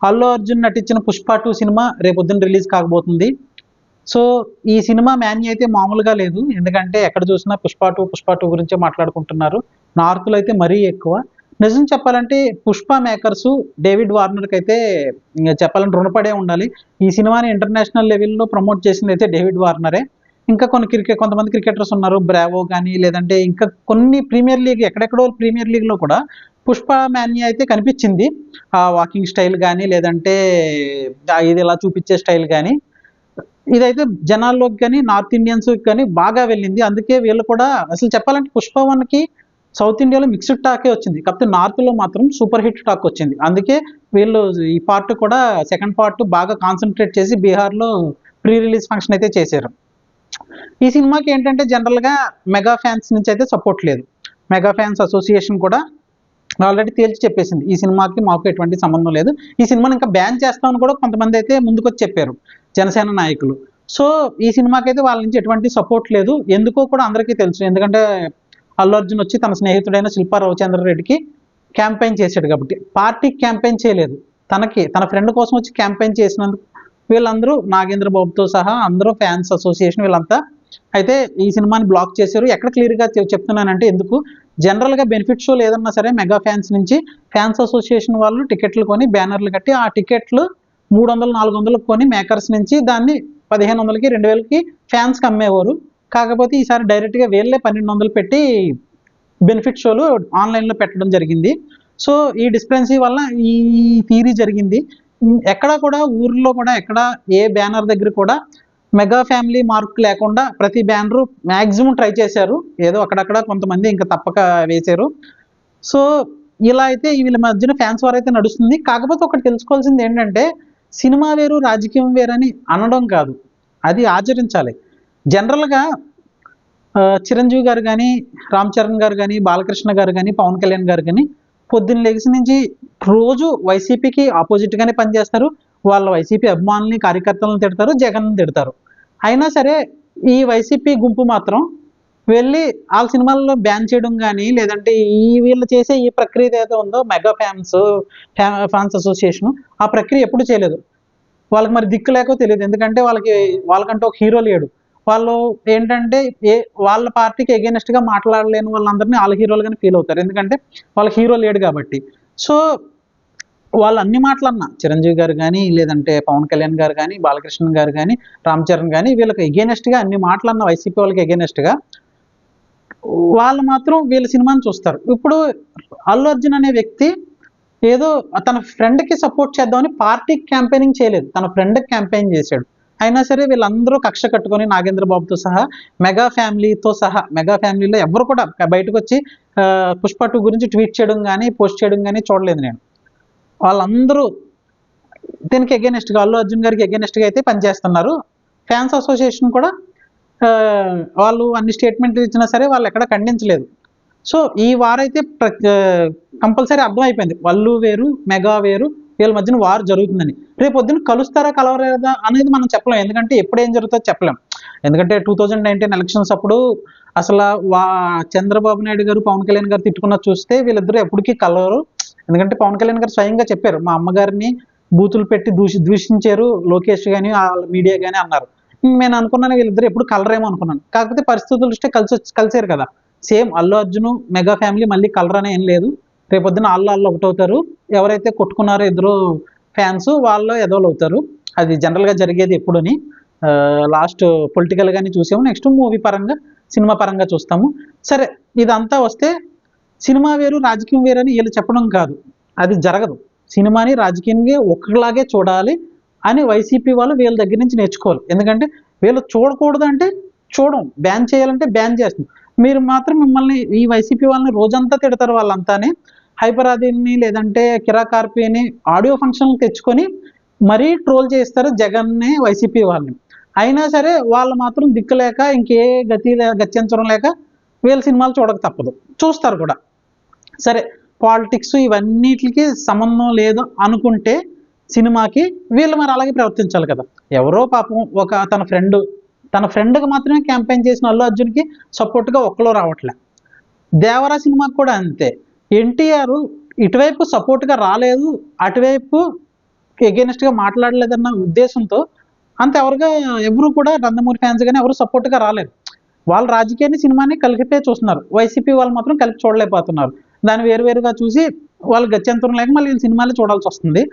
అల్లు అర్జున్ నటించిన పుష్ప 2 సినిమా రేపొద్దున రిలీజ్ కాబోతుంది. సో ఈ సినిమా మాన్య అయితే మామూలుగా లేదు. ఎందుకంటే ఎక్కడ చూసినా పుష్ప 2 గురించే మాట్లాడుకుంటున్నారు. నార్త్‌లో అయితే మరీ ఎక్కువ. నిజం చెప్పాలంటే పుష్ప మేకర్స్ డేవిడ్ వార్నర్‌కి అయితే చెప్పాలంటే రుణపడే ఉండాలి. ఈ సినిమాని ఇంటర్నేషనల్ లెవెల్‌లో ప్రమోట్ చేసిందైతే డేవిడ్ వార్నరే. ఇంకా కొంతమంది క్రికెటర్స్ ఉన్నారు. బ్రావో గాని లేదంటే ఇంకా కొన్ని ప్రీమియర్ లీగ్ ఎక్కడెక్కడో ప్రీమియర్ లీగ్‌లో కూడా పుష్ప మాన్య అయితే కనిపించింది. ఆ వాకింగ్ స్టైల్ గాని లేదంటే ఇది ఇలా చూపించే స్టైల్ గాని ఇదైతే జనాల్లోకి కానీ నార్త్ ఇండియన్స్‌కి కానీ బాగా వెళ్ళింది. అందుకే వీళ్ళు కూడా అసలు చెప్పాలంటే పుష్ప 1కి సౌత్ ఇండియాలో మిక్స్డ్ టాకే వచ్చింది. కాకపోతే నార్త్‌లో మాత్రం సూపర్ హిట్ టాక్ వచ్చింది. అందుకే వీళ్ళు ఈ పార్ట్ కూడా సెకండ్ పార్ట్ బాగా కాన్సంట్రేట్ చేసి బీహార్‌లో ప్రీ రిలీజ్ ఫంక్షన్ అయితే చేశారు. ఈ సినిమాకి ఏంటంటే జనరల్‌గా మెగా ఫ్యాన్స్ నుంచి అయితే సపోర్ట్ లేదు. మెగా ఫ్యాన్స్ అసోసియేషన్ కూడా ఆల్రెడీ తేల్చి చెప్పేసింది. ఈ సినిమాకి మాకు ఎటువంటి సంబంధం లేదు. ఈ సినిమాని ఇంకా బ్యాన్ చేస్తామని కూడా కొంతమంది అయితే ముందుకొచ్చి చెప్పారు జనసేన నాయకులు. సో ఈ సినిమాకైతే వాళ్ళ నుంచి ఎటువంటి సపోర్ట్ లేదు. ఎందుకో కూడా అందరికీ తెలుసు. ఎందుకంటే అల్లు అర్జున్ వచ్చి తన స్నేహితుడైన శిల్పా రవిచంద్రారెడ్డికి క్యాంపెయిన్ చేశాడు కాబట్టి, పార్టీకి క్యాంపెయిన్ చేయలేదు. తన ఫ్రెండ్ కోసం వచ్చి క్యాంపెయిన్ చేసినందుకు వీళ్ళందరూ నాగేంద్ర బాబుతో సహా అందరూ ఫ్యాన్స్ అసోసియేషన్ వీళ్ళంతా అయితే ఈ సినిమాని బ్లాక్ చేశారు. ఎక్కడ క్లియర్‌గా చెప్తున్నానంటే ఎందుకు జనరల్‌గా బెనిఫిట్ షోలు ఏదన్నా సరే మెగా ఫ్యాన్స్ నుంచి ఫ్యాన్స్ అసోసియేషన్ వాళ్ళు టికెట్లు కొని బ్యానర్లు కట్టి ఆ టికెట్లు 300, 400 కొని మేకర్స్ నుంచి దాన్ని 1500కి, 2000కి ఫ్యాన్స్‌కి అమ్మేవారు. కాకపోతే ఈసారి డైరెక్ట్‌గా వీళ్ళే 1200 పెట్టి బెనిఫిట్ షోలు ఆన్‌లైన్‌లో పెట్టడం జరిగింది. సో ఈ డిస్క్రిపెన్సీ వల్ల ఈ థియరీ జరిగింది. ఎక్కడ కూడా ఊర్లో కూడా ఎక్కడ ఏ బ్యానర్ దగ్గర కూడా మెగా ఫ్యామిలీ మార్క్ లేకుండా ప్రతి బ్యానరు మ్యాక్సిమం ట్రై చేశారు. ఏదో అక్కడక్కడ కొంతమంది ఇంకా తప్పక వేశారు. సో ఇలా అయితే వీళ్ళ మధ్యన ఫ్యాన్స్ వార్ అయితే నడుస్తుంది. కాకపోతే ఒకటి తెలుసుకోవాల్సింది ఏంటంటే సినిమా వేరు రాజకీయం వేరని అనడం కాదు, అది ఆచరించాలి. జనరల్‌గా చిరంజీవి గారు కానీ, రామ్ చరణ్ గారు కానీ, బాలకృష్ణ గారు కానీ, పవన్ కళ్యాణ్ గారు కానీ పొద్దున్న లెగిసి నుంచి రోజు వైసీపీకి ఆపోజిట్‌గానే పనిచేస్తారు. వాళ్ళ వైసీపీ అభిమానుల్ని, కార్యకర్తలను తిడతారు, జగన్‌ని తిడతారు. అయినా సరే ఈ వైసీపీ గుంపు మాత్రం వెళ్ళి ఆళ్ళ సినిమాల్లో బ్యాన్ చేయడం గానీ, లేదంటే వీళ్ళు చేసే ఈ ప్రక్రియ ఏదైతే ఉందో మెగా ఫ్యాన్స్ అసోసియేషన్ ఆ ప్రక్రియ ఎప్పుడు చేయలేదు. వాళ్ళకి మరి దిక్కు లేకో తెలీదు. ఎందుకంటే వాళ్ళకంటూ ఒక హీరో లేడు. వాళ్ళు ఏంటంటే వాళ్ళ పార్టీకి ఎగైనెస్ట్‌గా మాట్లాడలేని వాళ్ళందరినీ ఆళ్ళ హీరోలుగానే ఫీల్ అవుతారు. ఎందుకంటే వాళ్ళకి హీరో లేడు కాబట్టి. సో వాళ్ళు అన్ని మాటలన్నా చిరంజీవి గారు కానీ, లేదంటే పవన్ కళ్యాణ్ గారు కానీ, బాలకృష్ణ గారు కానీ, రామ్ చరణ్ కానీ వీళ్ళకి ఎగైనెస్ట్‌గా అన్ని మాటలన్న వైసీపీ వాళ్ళకి ఎగైనెస్ట్‌గా వాళ్ళు మాత్రం వీళ్ళ సినిమాని చూస్తారు. ఇప్పుడు అల్లు అర్జున్ అనే వ్యక్తి ఏదో తన ఫ్రెండ్‌కి సపోర్ట్ చేద్దామని పార్టీకి క్యాంపెయినింగ్ చేయలేదు. తన ఫ్రెండ్‌కి క్యాంపెయిన్ చేశాడు. అయినా సరే వీళ్ళందరూ కక్ష కట్టుకొని నాగేంద్ర బాబుతో సహా మెగా ఫ్యామిలీలో ఎవరు కూడా బయటకొచ్చి పుష్ప 2 గురించి ట్వీట్ చేయడం గానీ, పోస్ట్ చేయడం గానీ చూడలేదు నేను. వాళ్ళందరూ దీనికి ఎగైనెస్ట్‌గా అల్లు అర్జున్ గారికి ఎగైనెస్ట్‌గా అయితే పనిచేస్తున్నారు. ఫ్యాన్స్ అసోసియేషన్ కూడా వాళ్ళు అన్ని స్టేట్మెంట్లు ఇచ్చినా సరే వాళ్ళు ఎక్కడ ఖండించలేదు. సో ఈ వారైతే కంపల్సరీ అర్థమైపోయింది. అల్లు వేరు, మెగా వేరు, వీళ్ళ మధ్యన వార్ జరుగుతుందని. రేపొద్దున కలుస్తారా కలవలేదా అనేది మనం చెప్పలేం. ఎందుకంటే ఎప్పుడు ఏం జరుగుతుందో చెప్పలేం. ఎందుకంటే 2019 ఎలక్షన్స్ అప్పుడు అసలు చంద్రబాబు నాయుడు గారు, పవన్ కళ్యాణ్ గారు తిట్టుకున్నది చూస్తే వీళ్ళిద్దరూ ఎప్పటికీ కలవరు. ఎందుకంటే పవన్ కళ్యాణ్ గారు స్వయంగా చెప్పారు, మా అమ్మగారిని బూతులు పెట్టి దూషించారు లోకేష్ గాని, మీడియా గాని అన్నారు. నేను అనుకున్నాను వీళ్ళిద్దరు ఎప్పుడు కలరేమో అనుకున్నాను. కాకపోతే పరిస్థితుల దృష్ట్యా కలిసారు కదా. Same Allu Arjun, mega family మళ్ళీ కలరనే ఏం లేదు. రేపొద్దున ఆళ్ళు ఒకటవుతారు. ఎవరైతే కొట్టుకున్నారో ఇద్దరు ఫ్యాన్స్ వాళ్ళు ఎదవలు అవుతారు. అది జనరల్‌గా జరిగేది ఎప్పుడుని. లాస్ట్ పొలిటికల్ గాని చూసాము. నెక్స్ట్ మూవీ పరంగా, సినిమా పరంగా చూస్తాము. సరే ఇదంతా వస్తే సినిమా వేరు, రాజకీయం వేరు అని వీళ్ళు చెప్పడం కాదు. అది జరగదు. సినిమాని రాజకీయంగా ఒకలాగే చూడాలి అని వైసీపీ వాళ్ళు వీళ్ళ దగ్గర నుంచి నేర్చుకోవాలి. ఎందుకంటే వీళ్ళు చూడకూడదు అంటే చూడం, బ్యాన్ చేయాలంటే బ్యాన్ చేస్తుంది. మీరు మాత్రం మిమ్మల్ని ఈ వైసీపీ వాళ్ళని రోజంతా తిడతారు. వాళ్ళంతానే హైపరాదిని లేదంటే కిరాకార్పిని ఆడియో ఫంక్షన్లు తెచ్చుకొని మరీ ట్రోల్ చేస్తారు జగన్ని, వైసీపీ వాళ్ళని. అయినా సరే వాళ్ళు మాత్రం దిక్కులేక ఇంకే గత్యంతరం లేక వీళ్ళ సినిమాలు చూడక తప్పదు, చూస్తారు కూడా. సరే పాలిటిక్స్ ఇవన్నిటికి సంబంధం లేదు అనుకుంటే సినిమాకి వీళ్ళు మరి అలాగే ప్రవర్తించాలి కదా. ఎవరో పాపం తన ఫ్రెండ్కి మాత్రమే క్యాంపెయిన్ చేసిన అల్లు అర్జున్కి సపోర్ట్గా ఒక్కలో రావట్లే. దేవరా సినిమాకి కూడా అంతే. ఎన్టీఆర్ ఇటువైపు సపోర్ట్గా రాలేదు, అటువైపు ఎగెనిస్ట్గా మాట్లాడలేదన్న ఉద్దేశంతో అంత ఎవరు కూడా నందమూరి ఫ్యాన్స్ కానీ ఎవరు సపోర్ట్గా రాలేదు. వాళ్ళు రాజకీయాన్ని సినిమాని కలిపితే చూస్తున్నారు, వైసీపీ వాళ్ళు మాత్రం కలిపి చూడలేకపోతున్నారు. దాన్ని వేరువేరుగా చూసి వాళ్ళు గత్యంతరం లేక మళ్ళీ సినిమాలు చూడాల్సి వస్తుంది.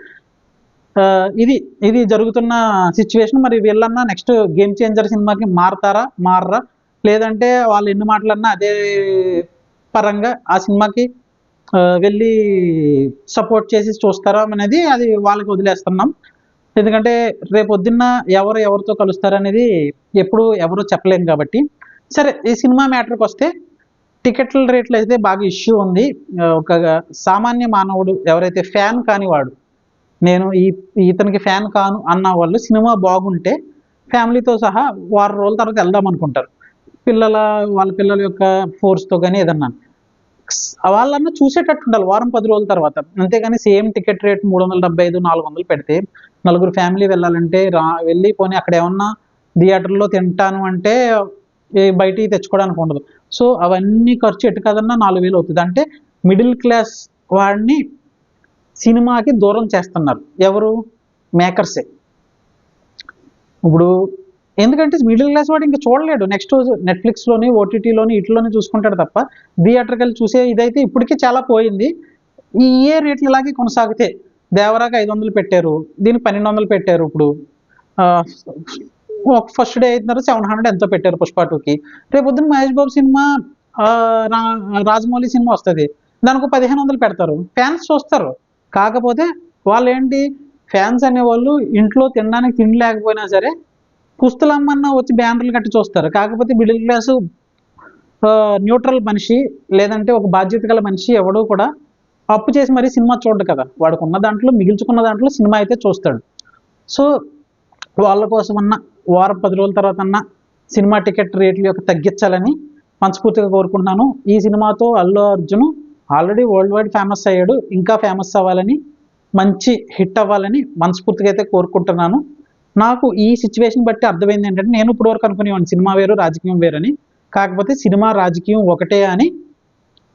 ఇది జరుగుతున్న సిచ్యువేషన్. మరి వీళ్ళన్నా నెక్స్ట్ గేమ్ చేంజర్ సినిమాకి మారరా, లేదంటే వాళ్ళు ఎన్ని మాటలన్నా అదే పరంగా ఆ సినిమాకి వెళ్ళి సపోర్ట్ చేసి చూస్తారా అనేది అది వాళ్ళకి వదిలేస్తున్నాం. ఎందుకంటే రేపొద్దున్న ఎవరితో కలుస్తారనేది ఎవరు చెప్పలేం కాబట్టి. సరే, ఈ సినిమా మ్యాటర్కి వస్తే టికెట్ల రేట్లు అయితే బాగా ఇష్యూ ఉంది. ఒక సామాన్య మానవుడు ఎవరైతే ఫ్యాన్ కానివాడు, నేను ఇతనికి ఫ్యాన్ కాను అన్న వాళ్ళు సినిమా బాగుంటే ఫ్యామిలీతో సహా వారం రోజుల తర్వాత వెళ్దాం అనుకుంటారు. వాళ్ళ పిల్లల యొక్క ఫోర్స్తో కానీ ఏదన్నా వాళ్ళన్నా చూసేటట్టు ఉండాలి వారం 10 రోజుల తర్వాత. అంతేగాని సేమ్ టికెట్ రేట్ 375, 400 పెడితే నలుగురు ఫ్యామిలీ వెళ్ళాలంటే వెళ్ళి పోనీ అక్కడ ఏమన్నా థియేటర్లో తింటాను అంటే బయటికి తెచ్చుకోవడానికి ఉండదు. సో అవన్నీ ఖర్చు ఎటు కదన్నా 4000 అవుతుంది. అంటే మిడిల్ క్లాస్ వాడిని సినిమాకి దూరం చేస్తున్నారు ఎవరు? మేకర్సే. ఇప్పుడు ఎందుకంటే మిడిల్ క్లాస్ వాడు ఇంకా చూడలేడు, నెక్స్ట్ నెట్ఫ్లిక్స్లోని ఓటీటీలోని వీటిలోనే చూసుకుంటాడు తప్ప థియేటర్కి వెళ్ళి చూసే ఇదైతే ఇప్పటికీ చాలా పోయింది. ఏ రేట్లు ఇలాగే కొనసాగితే దేవరాకి 500 పెట్టారు, దీనికి 1200 పెట్టారు. ఇప్పుడు ఫస్ట్ డే అయిన 700 ఎంతో పెట్టారు పుష్ప 2కి. రేపు పొద్దున్న మహేష్ బాబు సినిమా, రాజమౌళి సినిమా వస్తుంది, దానికి 1500 పెడతారు, ఫ్యాన్స్ చూస్తారు. కాకపోతే వాళ్ళు ఫ్యాన్స్ అనేవాళ్ళు ఇంట్లో తినడానికి తిండి లేకపోయినా సరే పుస్తలమ్మన్నా వచ్చి బ్యానర్లు కట్టి చూస్తారు. కాకపోతే మిడిల్ క్లాసు న్యూట్రల్ మనిషి లేదంటే ఒక బాధ్యత గల మనిషి ఎవడో కూడా అప్పు చేసి మరీ సినిమా చూడడు కదా. వాడికి ఉన్న దాంట్లో మిగిల్చుకున్న దాంట్లో సినిమా అయితే చూస్తాడు. సో వాళ్ళ కోసమన్నా వారం 10 రోజుల తర్వాత అన్నా సినిమా టికెట్ రేట్లు యొక్క తగ్గించాలని మనస్ఫూర్తిగా కోరుకుంటున్నాను. ఈ సినిమాతో Allu Arjun already world wide famous అయ్యాడు, ఇంకా ఫేమస్ అవ్వాలని, మంచి హిట్ అవ్వాలని మనస్ఫూర్తిగా అయితే కోరుకుంటున్నాను. నాకు ఈ సిచ్యువేషన్ బట్టి అర్థమైంది ఏంటంటే, నేను ఇప్పటివరకు అనుకునేవాడిని సినిమా వేరు రాజకీయం వేరని. కాకపోతే సినిమా రాజకీయం ఒకటే అని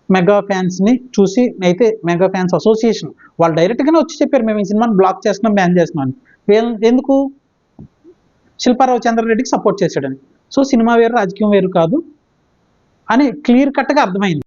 మెగా ఫ్యాన్స్ని చూసి అయితే మెగా ఫ్యాన్స్ అసోసియేషన్ వాళ్ళు డైరెక్ట్గానే వచ్చి చెప్పారు, మేము ఈ సినిమాని బ్లాక్ చేస్తున్నాం, బ్యాన్ చేస్తున్నాం అని. ఎందుకు? శిల్పారావు చంద్రారెడ్డికి సపోర్ట్ చేశాడని. సో సినిమా వేరు రాజకీయం వేరు కాదు అని క్లియర్ కట్గా అర్థమైంది.